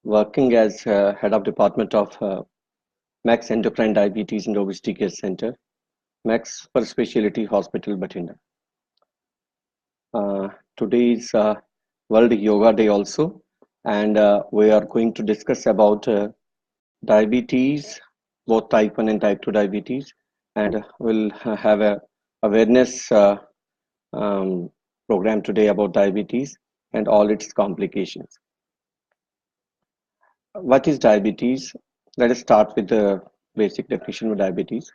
working as head of department of Max Endocrine Diabetes and Obesity Care Center, Max for Specialty Hospital, Batinda. Today is World Yoga Day also, and we are going to discuss about diabetes, both type 1 and type 2 diabetes, and we'll have a awareness um, program today about diabetes and all its complications. What is diabetes? Let us start with the basic definition of diabetes.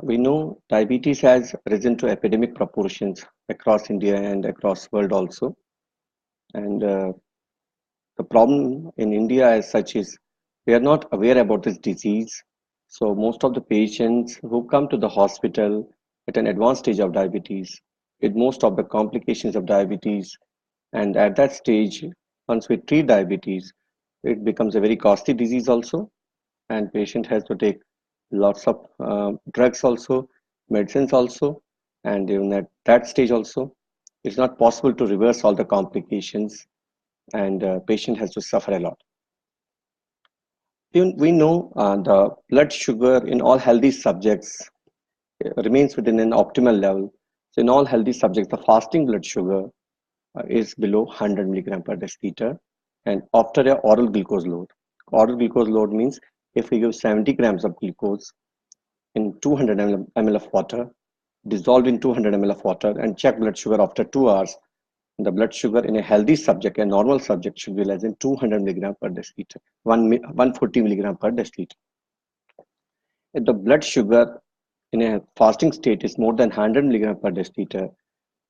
We know diabetes has risen to epidemic proportions across India and across world also. And the problem in India as such is we are not aware about this disease. So most of the patients who come to the hospital at an advanced stage of diabetes, with most of the complications of diabetes, and at that stage, once we treat diabetes, it becomes a very costly disease also, and patient has to take lots of drugs also, medicines also, and even at that stage also, it's not possible to reverse all the complications, and patient has to suffer a lot. We know the blood sugar in all healthy subjects remains within an optimal level. So in all healthy subjects, the fasting blood sugar is below 100 milligram per deciliter, and after a oral glucose load. Oral glucose load means if we give 70 grams of glucose in 200 ml of water, dissolved in 200 ml of water, and check blood sugar after 2 hours, the blood sugar in a healthy subject, a normal subject, should be less than 200 milligram per deciliter, 140 milligram per deciliter. If the blood sugar in a fasting state is more than 100 milligram per deciliter,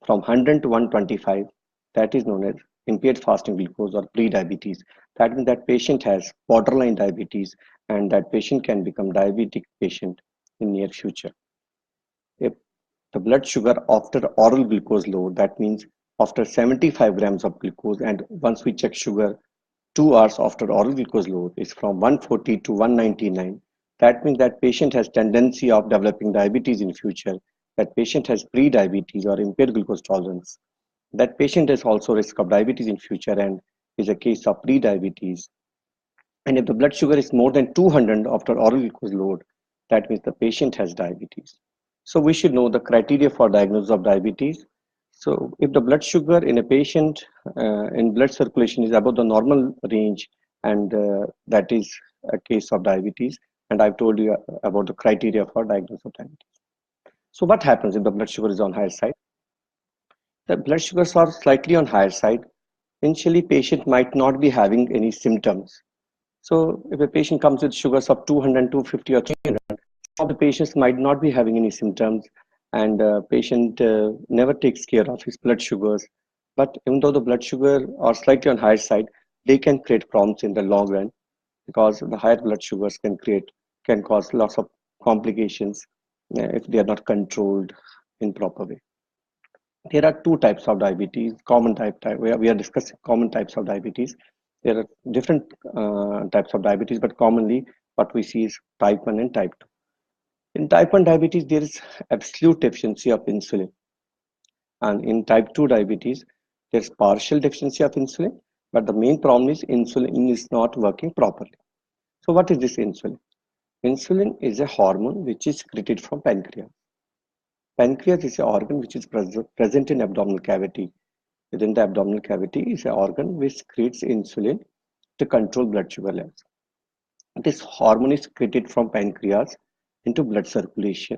from 100 to 125, that is known as impaired fasting glucose or pre-diabetes. That means that patient has borderline diabetes, and that patient can become diabetic patient in near future. If the blood sugar after oral glucose load, that means after 75 grams of glucose, and once we check sugar 2 hours after oral glucose load is from 140 to 199, that means that patient has tendency of developing diabetes in future. That patient has pre-diabetes or impaired glucose tolerance. That patient has also risk of diabetes in future and is a case of pre-diabetes. And if the blood sugar is more than 200 after oral glucose load, that means the patient has diabetes. So we should know the criteria for diagnosis of diabetes. So if the blood sugar in a patient in blood circulation is above the normal range, and that is a case of diabetes, and I've told you about the criteria for diagnosis of diabetes. So what happens if the blood sugar is on higher side? The blood sugars are slightly on higher side. Initially, patient might not be having any symptoms. So if a patient comes with sugars of 200, 250 or 300, some of the patients might not be having any symptoms, and patient never takes care of his blood sugars. But even though the blood sugar are slightly on higher side, they can create problems in the long run, because the higher blood sugars can cause lots of complications if they are not controlled in proper way. There are two types of diabetes, common type. We are discussing common types of diabetes. There are different types of diabetes, but commonly what we see is type 1 and type 2. In type 1 diabetes, there is absolute deficiency of insulin. And in type 2 diabetes, there's partial deficiency of insulin, but the main problem is insulin is not working properly. So what is this insulin? Insulin is a hormone which is secreted from pancreas. Pancreas is an organ which is present in abdominal cavity. Within the abdominal cavity is an organ which secretes insulin to control blood sugar levels. This hormone is secreted from pancreas into blood circulation.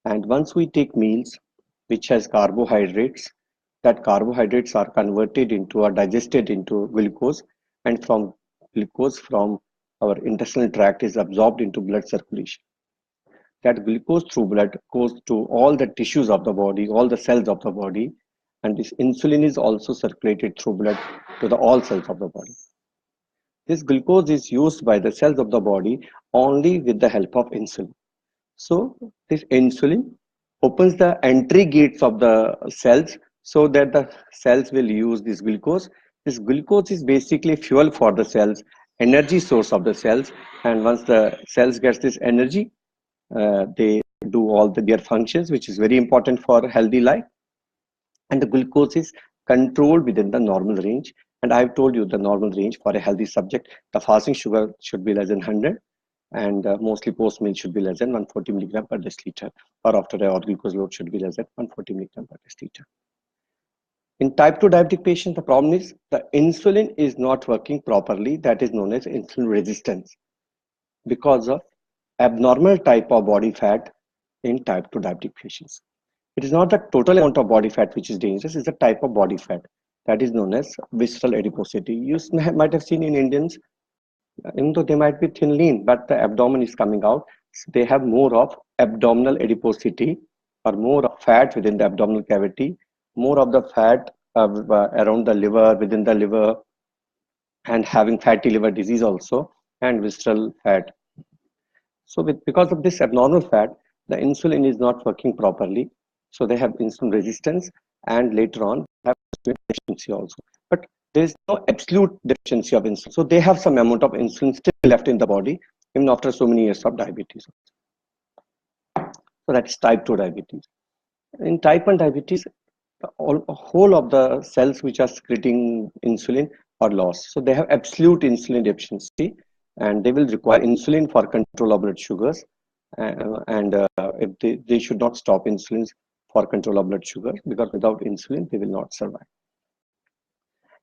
And once we take meals which has carbohydrates, that carbohydrates are converted into or digested into glucose, and from glucose from our intestinal tract is absorbed into blood circulation. That glucose through blood goes to all the tissues of the body, all the cells of the body, and this insulin is also circulated through blood to all cells of the body. This glucose is used by the cells of the body only with the help of insulin. So this insulin opens the entry gates of the cells so that the cells will use this glucose. This glucose is basically fuel for the cells, energy source of the cells, and once the cells gets this energy, they do all their functions, which is very important for healthy life. And the glucose is controlled within the normal range, And I've told you the normal range for a healthy subject. The fasting sugar should be less than 100, and mostly post meal should be less than 140 milligram per deciliter, or after a glucose load should be less than 140 milligram per deciliter. In type 2 diabetic patients, the problem is the insulin is not working properly. That is known as insulin resistance because of abnormal type of body fat in type 2 diabetic patients. It is not the total amount of body fat which is dangerous, it's the type of body fat that is known as visceral adiposity. You might have seen in Indians, even though they might be thin lean, but the abdomen is coming out. So they have more of abdominal adiposity or more of fat within the abdominal cavity, more of the fat around the liver, within the liver, and having fatty liver disease also, and visceral fat. So because of this abnormal fat, the insulin is not working properly. So they have insulin resistance, and later on have insulin deficiency also. But there is no absolute deficiency of insulin. So they have some amount of insulin still left in the body, even after so many years of diabetes. So that's type 2 diabetes. In type 1 diabetes, whole of the cells which are secreting insulin are lost. So they have absolute insulin deficiency, and they will require insulin for control of blood sugars. And if they should not stop insulin for control of blood sugar, because without insulin they will not survive.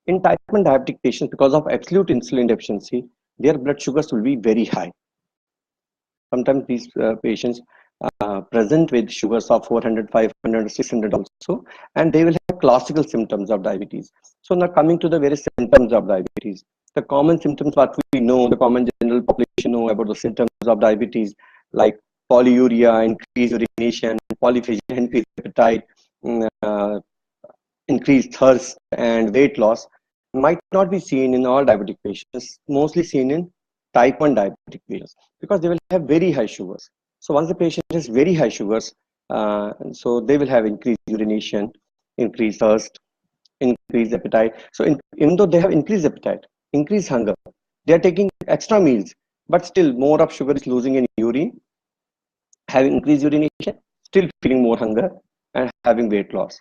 In type 1 diabetic patients, because of absolute insulin deficiency, their blood sugars will be very high. Sometimes these patients present with sugars of 400, 500, 600 also, and they will have classical symptoms of diabetes. So now coming to the various symptoms of diabetes. The common symptoms what we know, the common general population know about the symptoms of diabetes, like polyuria, increased urination, polyphagia, increased appetite, increased thirst, and weight loss might not be seen in all diabetic patients, mostly seen in type 1 diabetic patients because they will have very high sugars. So once the patient has very high sugars, so they will have increased urination, increased thirst, increased appetite. So even though they have increased appetite, increased hunger, they are taking extra meals, but still more of sugar is losing in urine, having increased urination, still feeling more hunger, and having weight loss.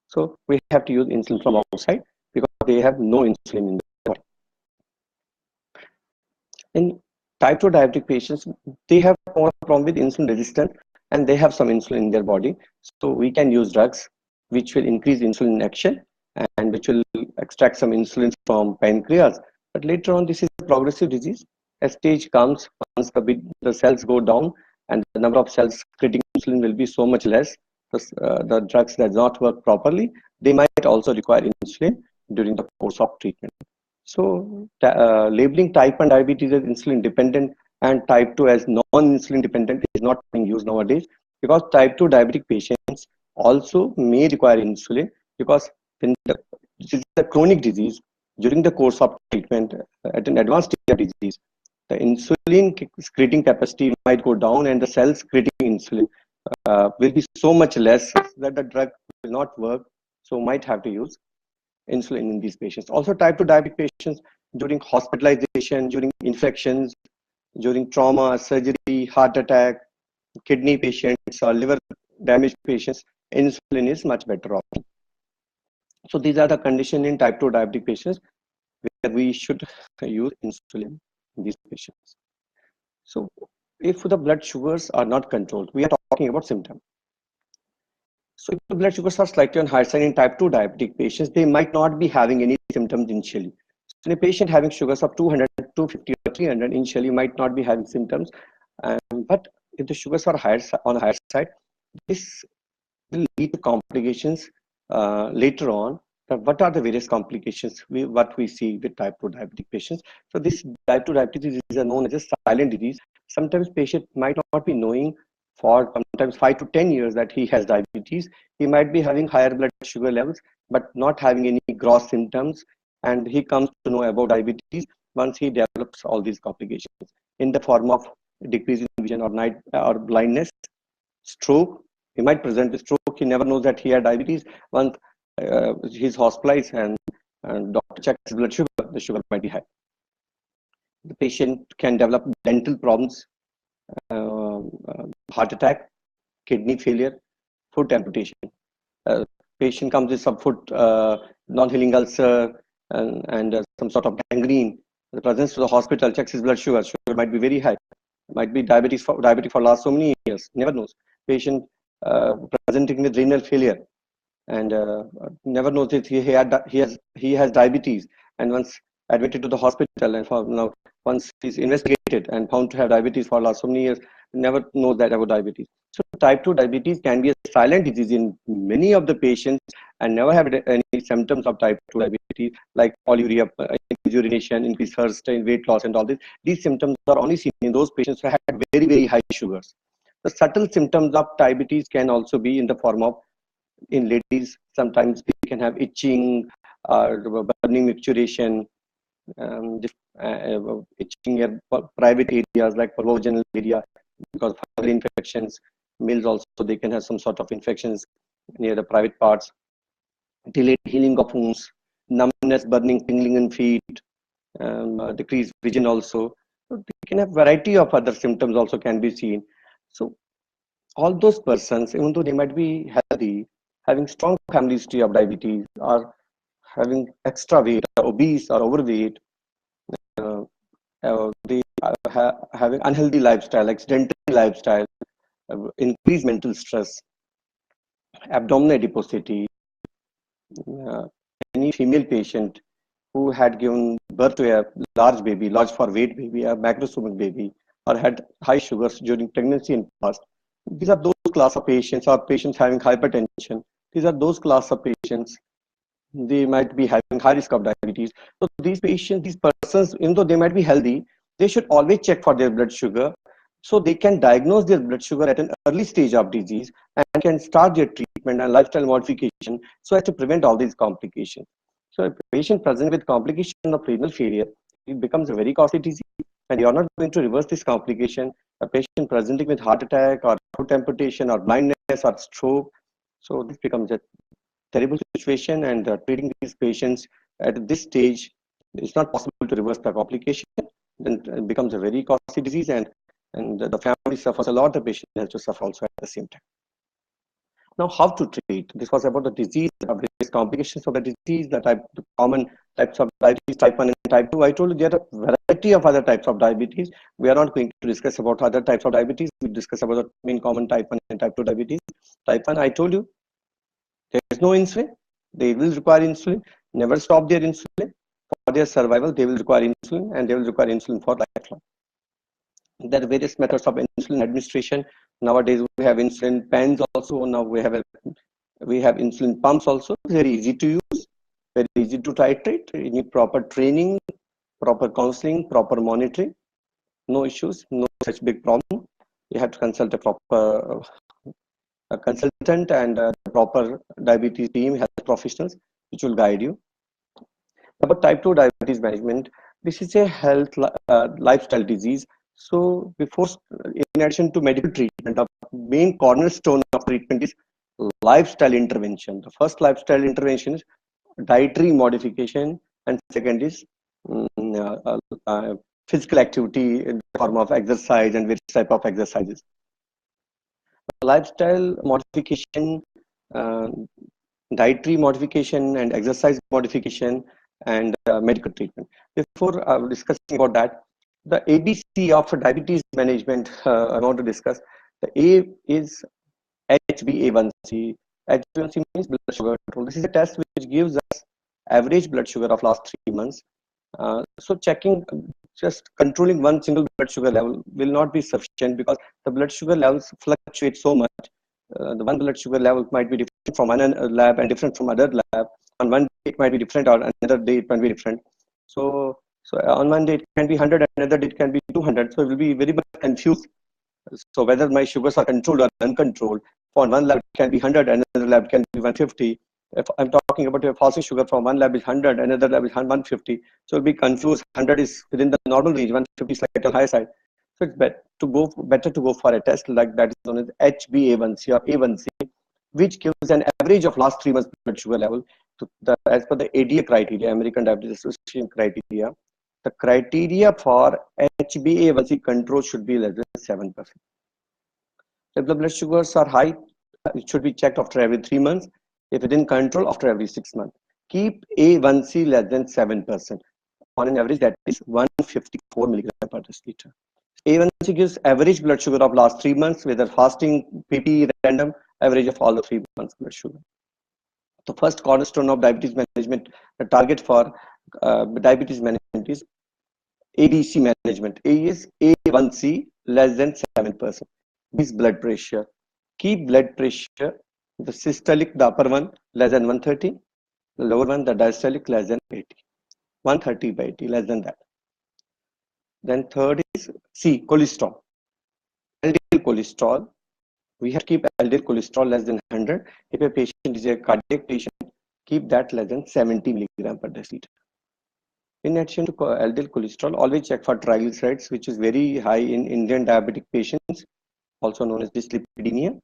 So we have to use insulin from outside because they have no insulin in the body. In type 2 diabetic patients, they have more problem with insulin resistance, and they have some insulin in their body. So we can use drugs which will increase insulin action and which will extract some insulin from pancreas. But later on, this is a progressive disease. A stage comes once the cells go down and the number of cells secreting insulin will be so much less. The drugs does not work properly. They might also require insulin during the course of treatment. So labeling type 1 diabetes as insulin dependent and type 2 as non-insulin dependent is not being used nowadays, because type 2 diabetic patients also may require insulin, because when this is a chronic disease, during the course of treatment at an advanced stage of disease, the insulin secreting capacity might go down and the cells secreting insulin will be so much less that the drug will not work, so might have to use insulin in these patients. Also type 2 diabetic patients, during hospitalization, during infections, during trauma, surgery, heart attack, kidney patients or liver damaged patients, insulin is much better option. So these are the conditions in type 2 diabetic patients where we should use insulin in these patients. So if the blood sugars are not controlled, we are talking about symptoms. So if the blood sugars are slightly on higher side in type 2 diabetic patients, they might not be having any symptoms initially. So in a patient having sugars of 200, 250 or 300 initially might not be having symptoms. But if the sugars are higher on the higher side, this will lead to complications later on. What are the various complications what we see with type 2 diabetic patients? So this type 2 diabetes is known as a silent disease. Sometimes patient might not be knowing for sometimes 5 to 10 years that he has diabetes. He might be having higher blood sugar levels, but not having any gross symptoms. And he comes to know about diabetes once he develops all these complications in the form of decrease in vision or night or blindness, stroke. He might present with stroke. He never knows that he had diabetes. Once he's hospitalized and doctor checks his blood sugar, the sugar might be high. The patient can develop dental problems, heart attack, kidney failure, foot amputation. Patient comes with some foot non-healing ulcer, and some sort of gangrene. The presence to the hospital, checks his blood sugar. Sugar might be very high. Might be diabetic for last so many years. Never knows. Patient presenting with renal failure and never knows that he has diabetes, and once admitted to the hospital and for now once he's investigated and found to have diabetes for last so many years, never knows that about diabetes. So type 2 diabetes can be a silent disease in many of the patients and never have any symptoms of type 2 diabetes like polyuria, increased urination, increased thirst, and weight loss, and all this. These symptoms are only seen in those patients who had very high sugars. The subtle symptoms of diabetes can also be in the form of, in ladies, sometimes we can have itching or burning micturition, itching at private areas like vaginal area because of fungal infections. Males also, they can have some sort of infections near the private parts, delayed healing of wounds, numbness, burning, tingling in feet, decreased vision also. So they can have variety of other symptoms also can be seen. So all those persons, even though they might be healthy, having strong family history of diabetes, or having extra weight, or obese or overweight, uh, they having unhealthy lifestyle, accidental lifestyle, increased mental stress, abdominal adiposity, uh, any female patient who had given birth to a large baby, large for weight baby, a macroscopic baby, or had high sugars during pregnancy and past. These are those class of patients, or patients having hypertension. These are those class of patients. They might be having high risk of diabetes. So these patients, these persons, even though they might be healthy, they should always check for their blood sugar so they can diagnose their blood sugar at an early stage of disease and can start their treatment and lifestyle modification so as to prevent all these complications. So a patient present with complication of renal failure, it becomes a very costly disease, and you are not going to reverse this complication. A patient presenting with heart attack or foot amputation or blindness or stroke, so this becomes a terrible situation, and treating these patients at this stage, it's not possible to reverse the complication. Then it becomes a very costly disease, and the family suffers a lot. The patient has to suffer also at the same time. Now, how to treat? This was about the disease, the various complications of the disease, the common types of diabetes, type 1 and type 2. I told you there are a variety of other types of diabetes. We are not going to discuss about other types of diabetes. We discuss about the main common type 1 and type 2 diabetes. Type 1, I told you, there is no insulin. They will require insulin. Never stop their insulin. For their survival, they will require insulin, and they will require insulin for lifelong. There are various methods of insulin administration. Nowadays, we have insulin pens also. Now we have insulin pumps also. Very easy to use, very easy to titrate. You need proper training, proper counseling, proper monitoring. No issues, no such big problem. You have to consult a proper a consultant and proper diabetes team, health professionals, which will guide you. About type 2 diabetes management, this is a lifestyle disease. So before, in addition to medical treatment, the main cornerstone of treatment is lifestyle intervention. The first lifestyle intervention is dietary modification, and second is mm, physical activity in the form of exercise and various type of exercises. Lifestyle modification, uh, dietary modification, and exercise modification, and medical treatment. Before discussing about that, the ABC of diabetes management I want to discuss. The A is HbA1c. HbA1c means blood sugar control. This is a test which gives us average blood sugar of last 3 months. So checking, just controlling one single blood sugar level will not be sufficient because the blood sugar levels fluctuate so much. The one blood sugar level might be different from one lab and different from other lab. On one day it might be different, or another day it might be different. So on one day it can be 100, another day it can be 200. So it will be very much confused. So whether my sugars are controlled or uncontrolled, for one lab it can be 100, another lab can be 150. If I'm talking about a fasting sugar from one lab is 100, another lab is 150. So it'll be confused. 100 is within the normal range, 150 is slightly on the high side. So it's better to go for a test like that is known as HbA1c or A1c, which gives an average of last 3 months blood sugar level. As per the ADA criteria, American Diabetes Association criteria, the criteria for HbA1c control should be less than 7%. If the blood sugars are high, it should be checked after every 3 months. If it in control, after every 6 months. Keep A1C less than 7%. On an average, that is 154 milligram per deciliter. A1C gives average blood sugar of last 3 months, whether fasting, PP, random, average of all the 3 months blood sugar. The first cornerstone of diabetes management, the target for diabetes management is ABC management. A is A1C less than 7%. B is blood pressure. Keep blood pressure, the systolic, the upper one, less than 130. The lower one, the diastolic, less than 80. 130 by 80, less than that. Then third is C, cholesterol. LDL cholesterol. We have to keep LDL cholesterol less than 100. If a patient is a cardiac patient, keep that less than 70 milligram per deciliter. In addition to LDL cholesterol, always check for triglycerides, which is very high in Indian diabetic patients, also known as dyslipidemia.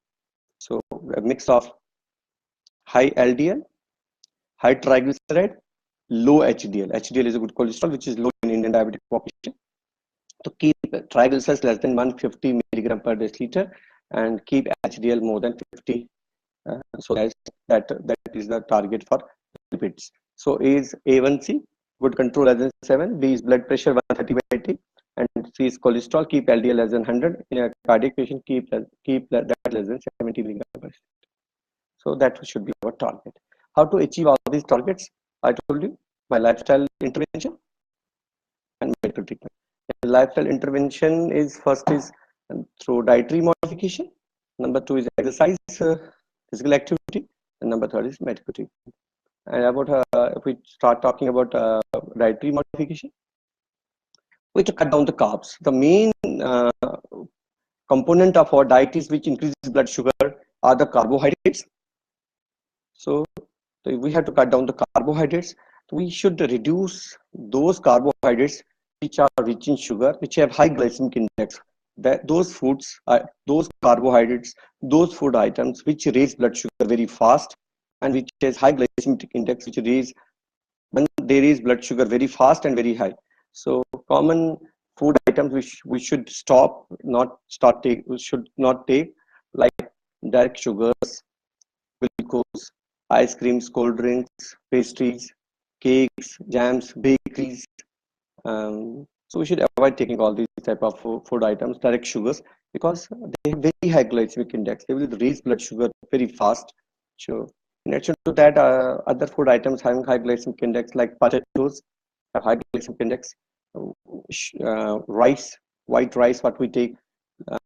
So a mix of high LDL, high triglyceride, low HDL. HDL is a good cholesterol, which is low in Indian diabetic population. To keep triglycerides less than 150 milligram per deciliter and keep HDL more than 50. So that is the target for lipids. So A is A1C, good control less than 7. B is blood pressure 130 by 80, and C is cholesterol, keep LDL less than 100. In a cardiac patient, keep that less than 70 milligram per deciliter. So that should be our target. How to achieve all these targets? I told you, by lifestyle intervention and medical treatment. And lifestyle intervention is first is through dietary modification. Number 2 is exercise, physical activity, and number 3 is medical treatment. And about if we start talking about dietary modification, we have to cut down the carbs. The main component of our diet is which increases blood sugar are the carbohydrates. So we have to cut down the carbohydrates. We should reduce those carbohydrates which are rich in sugar, which have high glycemic index. Those foods, those carbohydrates, those food items which raise blood sugar very fast and which has high glycemic index, which raise when they raise blood sugar very fast and very high. So common food items which we should we should not take, like direct sugars, glucose, ice creams, cold drinks, pastries, cakes, jams, bakeries. So we should avoid taking all these type of food items, direct sugars, because they have very high glycemic index. They will raise blood sugar very fast. So in addition to that, other food items having high glycemic index like potatoes have high glycemic index. Rice, white rice, what we take,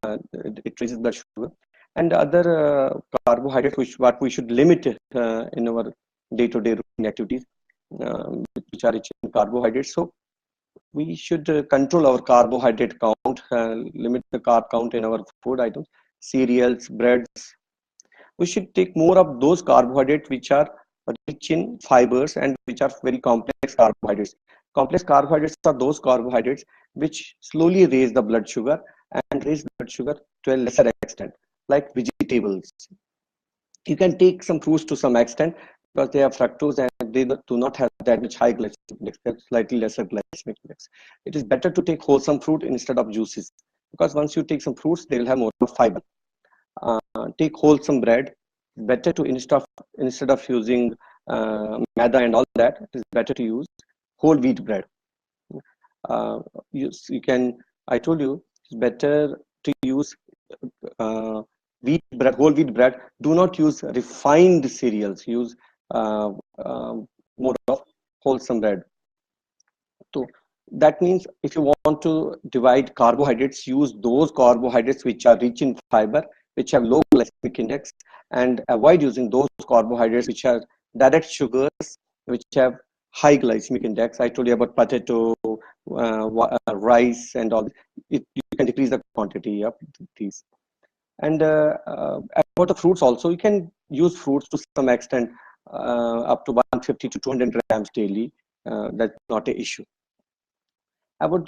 it raises blood sugar. And other carbohydrates what we should limit in our day-to-day routine activities, which are rich in carbohydrates. So we should control our carbohydrate count, limit the carb count in our food items, cereals, breads. We should take more of those carbohydrates which are rich in fibers and which are very complex carbohydrates. Complex carbohydrates are those carbohydrates which slowly raise the blood sugar and raise blood sugar to a lesser extent, like vegetables. You can take some fruits to some extent because they have fructose and they do not have that much high glycemic index, slightly lesser glycemic index. It is better to take wholesome fruit instead of juices, because once you take some fruits, they will have more fiber. Take wholesome bread. Better to instead of using maida and all that, it is better to use whole wheat bread. You can. I told you it's better to use wheat bread, whole wheat bread. Do not use refined cereals. Use more of wholesome bread. So that means if you want to divide carbohydrates, use those carbohydrates which are rich in fiber, which have low glycemic index, and avoid using those carbohydrates which are direct sugars, which have high glycemic index. I told you about potato, rice, and all. You can decrease the quantity of these. And about the fruits also, you can use fruits to some extent, up to 150 to 200 grams daily. That's not an issue. About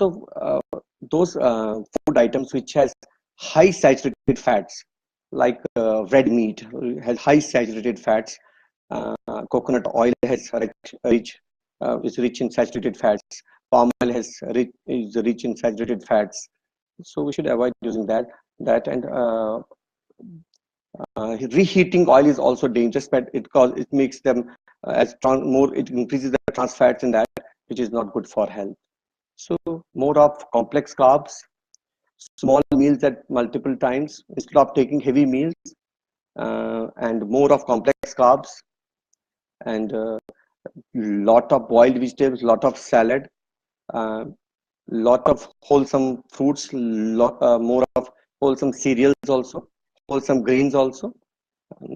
those food items which has high saturated fats, like red meat has high saturated fats. Coconut oil has is rich in saturated fats. Palm oil is rich in saturated fats. So we should avoid using that. And reheating oil is also dangerous, but it makes them more it increases the trans fats in that, which is not good for health. So more of complex carbs, small meals at multiple times instead of taking heavy meals, and more of complex carbs, and lot of boiled vegetables, lot of salad, uh, lot of wholesome fruits, more of wholesome cereals also, wholesome grains also.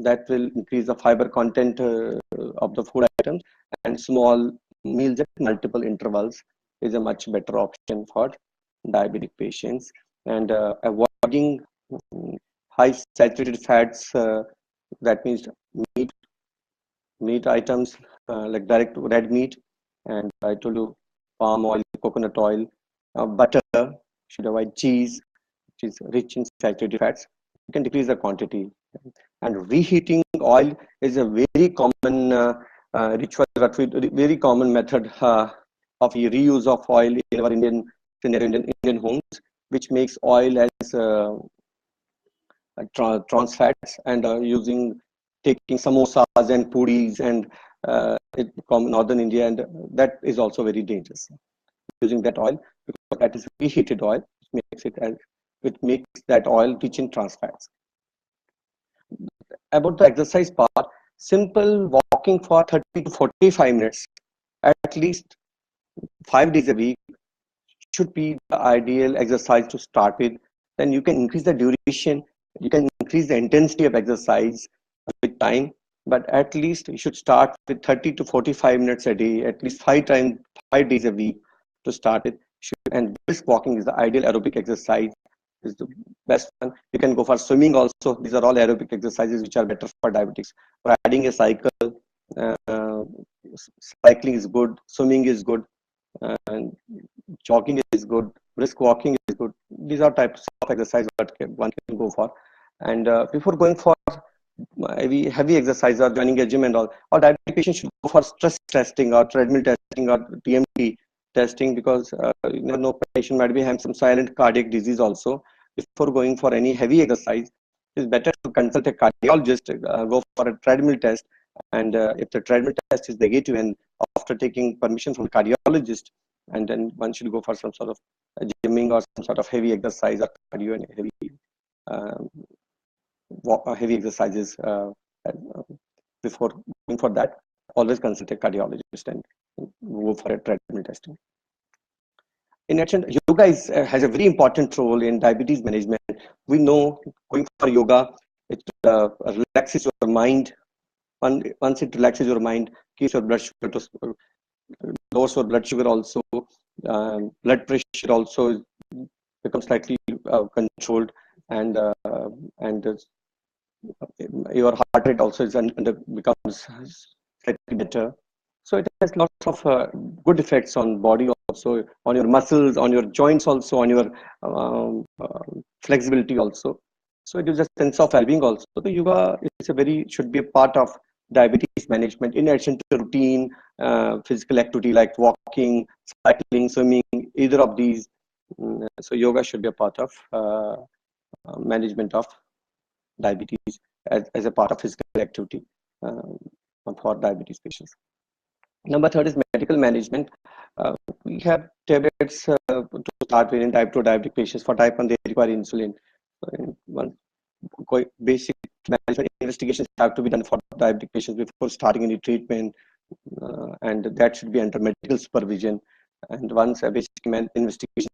That will increase the fiber content of the food items, and small meals at multiple intervals is a much better option for diabetic patients. And avoiding high saturated fats, that means meat meat items, like direct red meat, and I told you palm oil, coconut oil, butter, should avoid cheese, which is rich in saturated fats. You can decrease the quantity. And reheating oil is a very common ritual, very common method of reuse of oil in our Indian homes, which makes oil as trans fats, and using taking samosas and puris and it from northern India, and that is also very dangerous. Using that oil, because that is reheated oil, which makes that oil rich in trans fats. About the exercise part, simple walking for 30 to 45 minutes, at least 5 days a week, should be the ideal exercise to start with. Then you can increase the duration, you can increase the intensity of exercise with time, but at least you should start with 30 to 45 minutes a day, at least 5 days a week to start it. And brisk walking is the ideal aerobic exercise, is the best one. You can go for swimming also. These are all aerobic exercises which are better for diabetics. Riding a cycle, uh, cycling is good, swimming is good, and jogging is good, brisk walking is good. These are types of exercise that one can go for. And before going for heavy exercise or joining a gym and all diabetic patients should go for stress testing or treadmill testing or TMT testing, because you never know, patient might be having some silent cardiac disease also. Before going for any heavy exercise, it's better to consult a cardiologist, go for a treadmill test, and if the treadmill test is negative, and after taking permission from the cardiologist, and then one should go for some sort of gymming or some sort of heavy exercise or cardio and um, heavy exercises. Uh, Before going for that, always consult a cardiologist and go for a treadmill testing. In addition, yoga has a very important role in diabetes management. We know going for yoga, it relaxes your mind. Once it relaxes your mind, keeps your blood sugar to lowers your blood sugar also. Blood pressure also becomes slightly controlled, and your heart rate also becomes slightly better. So it has lots of good effects on body also, on your muscles, on your joints also, on your flexibility also. So it gives a sense of well-being also. So yoga is should be a part of diabetes management, in addition to routine physical activity like walking, cycling, swimming, either of these. So yoga should be a part of management of diabetes, as a part of physical activity for diabetes patients. Number third is medical management. We have tablets to start with in type 2 diabetic patients. For type 1, they require insulin. One basic management investigations have to be done for diabetic patients before starting any treatment, and that should be under medical supervision. And once a basic investigations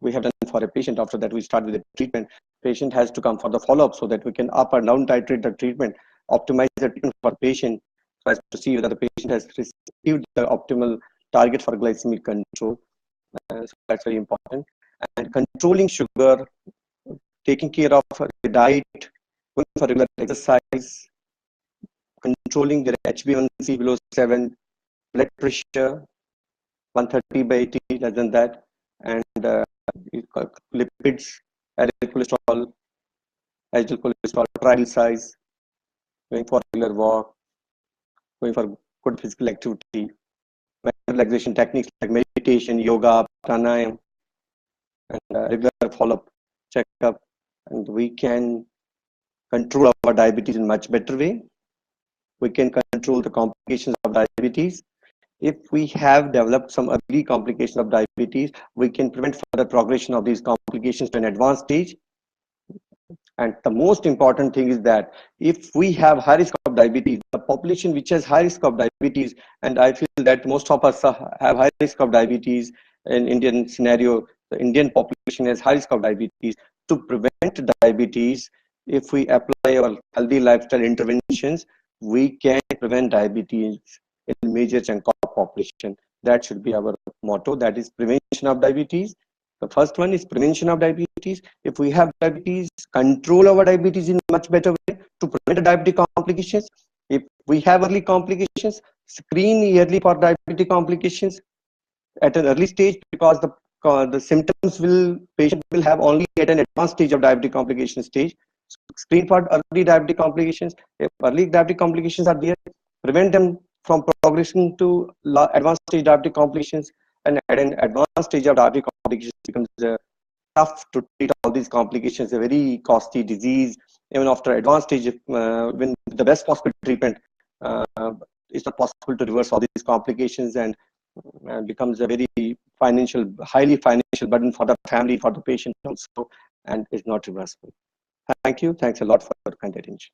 we have done for a patient, after that we start with the treatment. Patient has to come for the follow-up so that we can up or down titrate the treatment, optimize the treatment for patient, so as to see whether the patient has received the optimal target for glycemic control. So that's very important. And controlling sugar, taking care of the diet, going for regular exercise, controlling their HbA1c below 7, blood pressure 130 by 80, less than that, and lipids, LDL cholesterol, trial size, going for regular walk, going for good physical activity, relaxation techniques like meditation, yoga, pranayam, and regular follow-up checkup, and we can control our diabetes in much better way. we can control the complications of diabetes. If we have developed some early complications of diabetes, we can prevent further progression of these complications to an advanced stage. And the most important thing is that if we have high risk of diabetes, the population which has high risk of diabetes, and I feel that most of us have high risk of diabetes in Indian scenario, the Indian population has high risk of diabetes. To prevent diabetes, if we apply our healthy lifestyle interventions, we can prevent diabetes in a major chunk of population. That should be our motto. That is prevention of diabetes. The first one is prevention of diabetes. If we have diabetes, control our diabetes in a much better way to prevent diabetic complications. If we have early complications, screen yearly for diabetic complications at an early stage, because the symptoms will patient will have only at an advanced stage of diabetic complication stage. So screen for early diabetic complications. If early diabetic complications are there, prevent them from progressing to advanced stage diabetic complications. And at an advanced stage of diabetic complications becomes tough to treat all these complications, a very costly disease. Even after advanced stage, when the best possible treatment, uh, it's not possible to reverse all these complications, and becomes a very highly financial burden for the family, for the patient also, and is not reversible. Thank you. Thanks a lot for your kind attention.